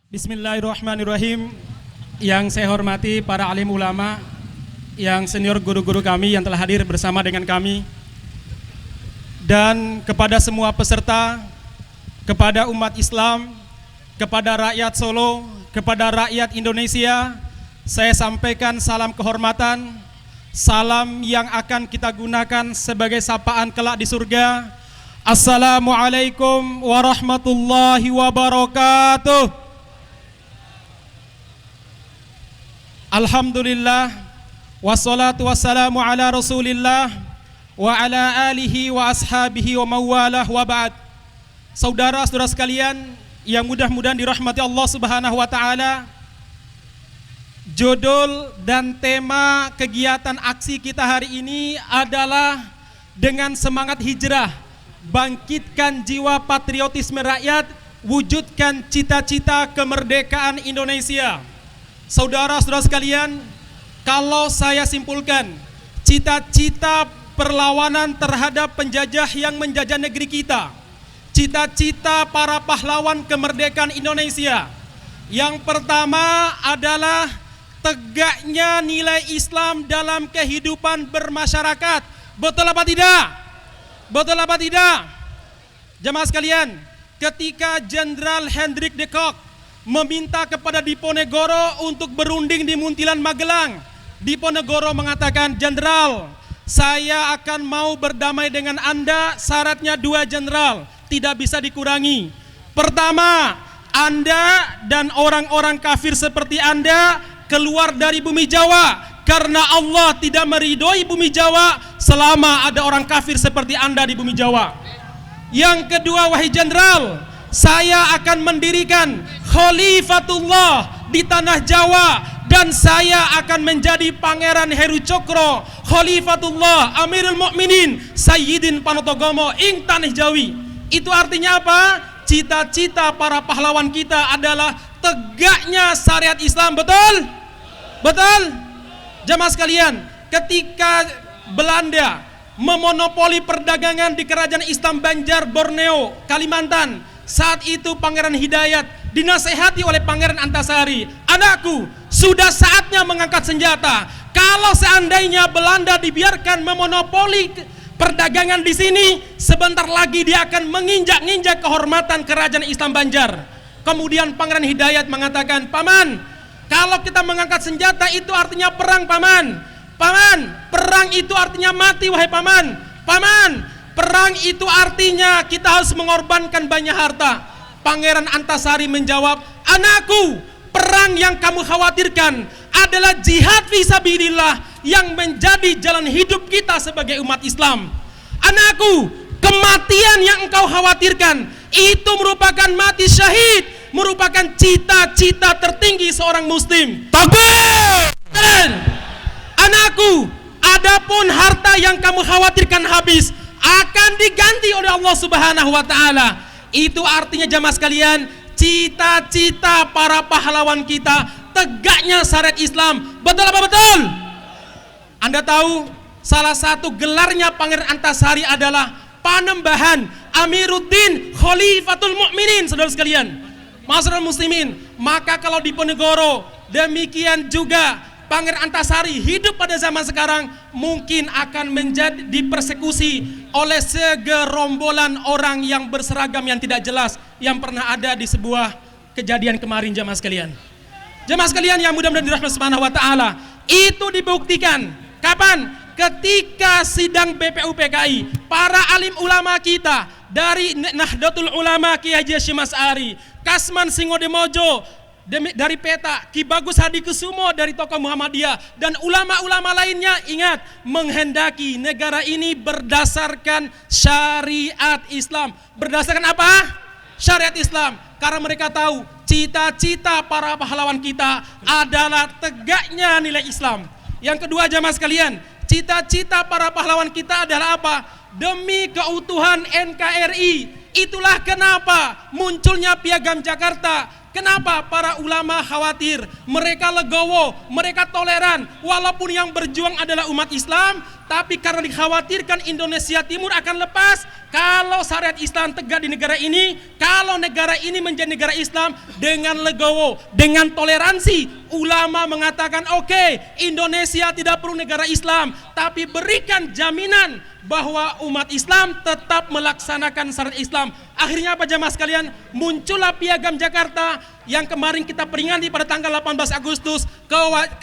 Bismillahirrahmanirrahim. Yang saya hormati para alim ulama, yang senior guru-guru kami yang telah hadir bersama dengan kami, dan kepada semua peserta, kepada umat Islam, kepada rakyat Solo, kepada rakyat Indonesia, saya sampaikan salam kehormatan, salam yang akan kita gunakan sebagai sapaan kelak di surga. Assalamualaikum warahmatullahi wabarakatuh. Alhamdulillah, wassalatu wassalamu ala rasulillah wa ala alihi wa ashabihi wa mawalah wa ba'd. Saudara-saudara sekalian yang mudah-mudahan dirahmati Allah subhanahu wa ta'ala, judul dan tema kegiatan aksi kita hari ini adalah dengan semangat hijrah, bangkitkan jiwa patriotisme rakyat, wujudkan cita-cita kemerdekaan Indonesia. Saudara-saudara sekalian, kalau saya simpulkan, cita-cita perlawanan terhadap penjajah yang menjajah negeri kita, cita-cita para pahlawan kemerdekaan Indonesia, yang pertama adalah tegaknya nilai Islam dalam kehidupan bermasyarakat. Betul apa tidak? Betul apa tidak? Jemaah sekalian, ketika Jenderal Hendrik de Kock meminta kepada Diponegoro untuk berunding di Muntilan Magelang, Diponegoro mengatakan, "Jenderal, saya akan mau berdamai dengan Anda, syaratnya 2 jenderal, tidak bisa dikurangi. Pertama, Anda dan orang-orang kafir seperti Anda keluar dari bumi Jawa, karena Allah tidak meridhoi bumi Jawa selama ada orang kafir seperti Anda di bumi Jawa. Yang kedua, wahai jenderal, saya akan mendirikan Khalifatullah di tanah Jawa, dan saya akan menjadi Pangeran Heru Cokro, Khalifatullah Amirul Mukminin Sayyidin Panotogomo ing tanah Jawi." Itu artinya apa? Cita-cita para pahlawan kita adalah tegaknya syariat Islam. Betul? Betul? Jamaah sekalian, ketika Belanda memonopoli perdagangan di Kerajaan Islam Banjar, Borneo, Kalimantan, saat itu Pangeran Hidayat dinasehati oleh Pangeran Antasari, "Anakku, sudah saatnya mengangkat senjata. Kalau seandainya Belanda dibiarkan memonopoli perdagangan di sini, sebentar lagi dia akan menginjak-injak kehormatan Kerajaan Islam Banjar." Kemudian Pangeran Hidayat mengatakan, "Paman, kalau kita mengangkat senjata itu artinya perang, Paman. Paman, perang itu artinya mati, wahai Paman. Paman, perang itu artinya kita harus mengorbankan banyak harta." Pangeran Antasari menjawab, "Anakku, perang yang kamu khawatirkan adalah jihad fisabilillah yang menjadi jalan hidup kita sebagai umat Islam. Anakku, kematian yang engkau khawatirkan itu merupakan mati syahid, merupakan cita-cita tertinggi seorang muslim. Takbir! Anakku, adapun harta yang kamu khawatirkan habis akan diganti oleh Allah Subhanahu wa ta'ala." Itu artinya jamaah sekalian, cita-cita para pahlawan kita tegaknya syariat Islam. Betul apa betul? Anda tahu salah satu gelarnya Pangeran Antasari adalah Panembahan Amiruddin Khalifatul Mukminin. Saudara sekalian, masyarakat muslimin, maka kalau Diponegoro demikian juga Pangeran Antasari hidup pada zaman sekarang, mungkin akan menjadi dipersekusi oleh segerombolan orang yang berseragam yang tidak jelas yang pernah ada di sebuah kejadian kemarin. Jamaah sekalian, jamaah sekalian yang mudah-mudahan dirahmati Subhanahu wa ta'ala, itu dibuktikan kapan? Ketika sidang BPUPKI, para alim ulama kita dari Nahdlatul Ulama Kiai Haji Hasyim Asy'ari, Kasman Singodemojo dari PETA, Ki Bagus Hadikusumo dari tokoh Muhammadiyah, dan ulama-ulama lainnya, ingat, menghendaki negara ini berdasarkan syariat Islam. Berdasarkan apa? Syariat Islam. Karena mereka tahu cita-cita para pahlawan kita adalah tegaknya nilai Islam. Yang kedua, jamaah sekalian, cita-cita para pahlawan kita adalah apa? Demi keutuhan NKRI. Itulah kenapa munculnya Piagam Jakarta. Kenapa para ulama khawatir? Mereka legowo, mereka toleran. Walaupun yang berjuang adalah umat Islam, Tapi karena dikhawatirkan Indonesia Timur akan lepas kalau syariat Islam tegak di negara ini, kalau negara ini menjadi negara Islam dengan legowo, dengan toleransi, ulama mengatakan oke, Indonesia tidak perlu negara Islam, tapi berikan jaminan bahwa umat Islam tetap melaksanakan syariat Islam. Akhirnya apa jamaah sekalian? Muncullah Piagam Jakarta yang kemarin kita peringati pada tanggal 18 Agustus,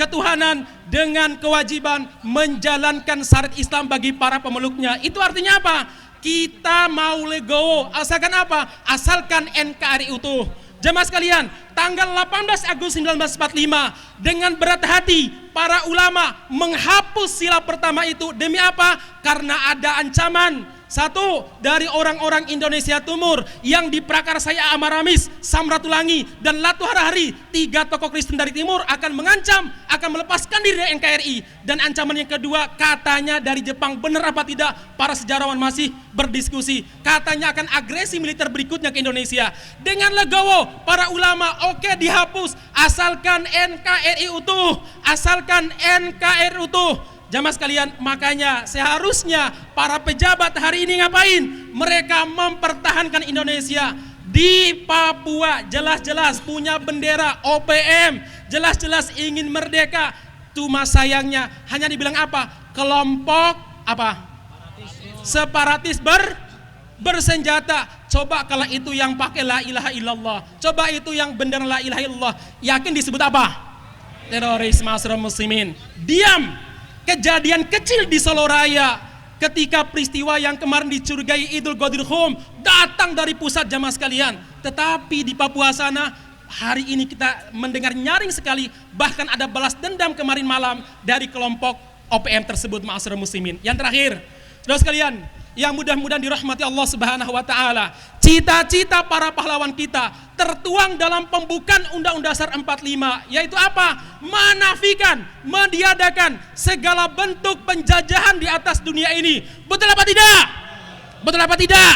ketuhanan dengan kewajiban menjalankan syariat Islam bagi para pemeluknya. Itu artinya apa? Kita mau legowo, asalkan apa? Asalkan NKRI utuh. Jamaah sekalian, tanggal 18 Agustus 1945 dengan berat hati para ulama menghapus sila pertama itu. Demi apa? Karena ada ancaman. Satu, dari orang-orang Indonesia Timur yang diprakarsai Amaramis, Samratulangi, dan Latu Harahari, 3 tokoh Kristen dari Timur akan mengancam, akan melepaskan diri dari NKRI. Dan ancaman yang kedua, katanya dari Jepang. Benar apa tidak? Para sejarawan masih berdiskusi. Katanya akan agresi militer berikutnya ke Indonesia. Dengan legowo, para ulama, oke dihapus, asalkan NKRI utuh, asalkan NKRI utuh. Jamaah sekalian, makanya seharusnya para pejabat hari ini ngapain? Mereka mempertahankan Indonesia. Di Papua jelas-jelas punya bendera OPM, jelas-jelas ingin merdeka. Cuma sayangnya hanya dibilang apa? Kelompok apa? Separatis bersenjata. Coba kalau itu yang pakai la ilaha illallah, coba itu yang bendera la ilaha illallah, yakin disebut apa? Teroris masyarakat muslimin. Diam. Kejadian kecil di Solo Raya ketika peristiwa yang kemarin dicurigai Idul Qadirhum datang dari pusat jamaah sekalian. Tetapi di Papua sana hari ini kita mendengar nyaring sekali, bahkan ada balas dendam kemarin malam dari kelompok OPM tersebut masyarakat muslimin. Yang terakhir, saudara sekalian, yang mudah-mudahan dirahmati Allah Subhanahu wa taala. Cita-cita para pahlawan kita tertuang dalam pembukaan Undang-Undang Dasar 45, yaitu apa? Menafikan, meniadakan segala bentuk penjajahan di atas dunia ini. Betul apa tidak? Betul apa tidak?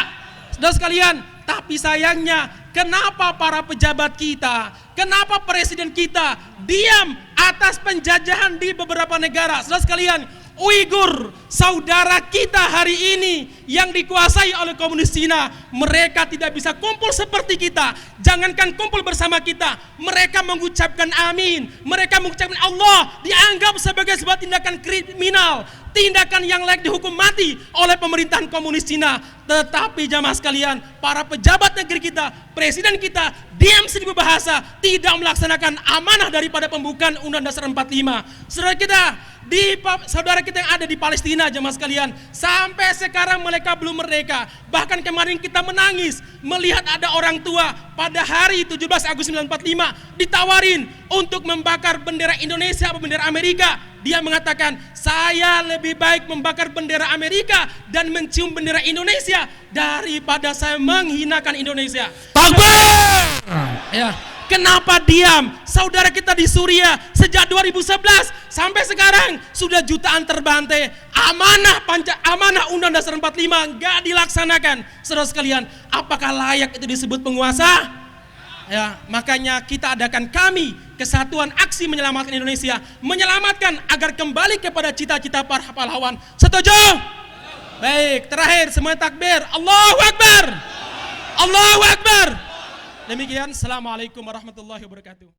Saudara sekalian, tapi sayangnya kenapa para pejabat kita, kenapa presiden kita diam atas penjajahan di beberapa negara? Saudara sekalian, Uighur, saudara kita hari ini yang dikuasai oleh komunis Cina, mereka tidak bisa kumpul seperti kita. Jangankan kumpul bersama kita, mereka mengucapkan amin, mereka mengucapkan Allah, dianggap sebagai sebuah tindakan kriminal, tindakan yang layak dihukum mati oleh pemerintahan komunis Cina. Tetapi jamaah sekalian, para pejabat negeri kita, presiden kita diam seribu bahasa, tidak melaksanakan amanah daripada pembukaan Undang-Undang Dasar 45. Saudara kita yang ada di Palestina, jemaah sekalian, sampai sekarang mereka belum merdeka. Bahkan kemarin kita menangis melihat ada orang tua pada hari 17 Agustus 1945 ditawarin untuk membakar bendera Indonesia atau bendera Amerika. Dia mengatakan, saya lebih baik membakar bendera Amerika dan mencium bendera Indonesia daripada saya menghinakan Indonesia. Takbir! Ya. Kenapa diam? Saudara kita di Suriah sejak 2011 sampai sekarang sudah jutaan terbantai. Amanah Undang-Undang Dasar 45 nggak dilaksanakan. Saudara sekalian, apakah layak itu disebut penguasa? Ya, makanya kita adakan kami Kesatuan Aksi Menyelamatkan Indonesia, menyelamatkan agar kembali kepada cita-cita para pahlawan. Setuju? Baik, terakhir semuanya takbir. Allahu Akbar. Allahu Akbar. Demikian, assalamualaikum warahmatullahi wabarakatuh.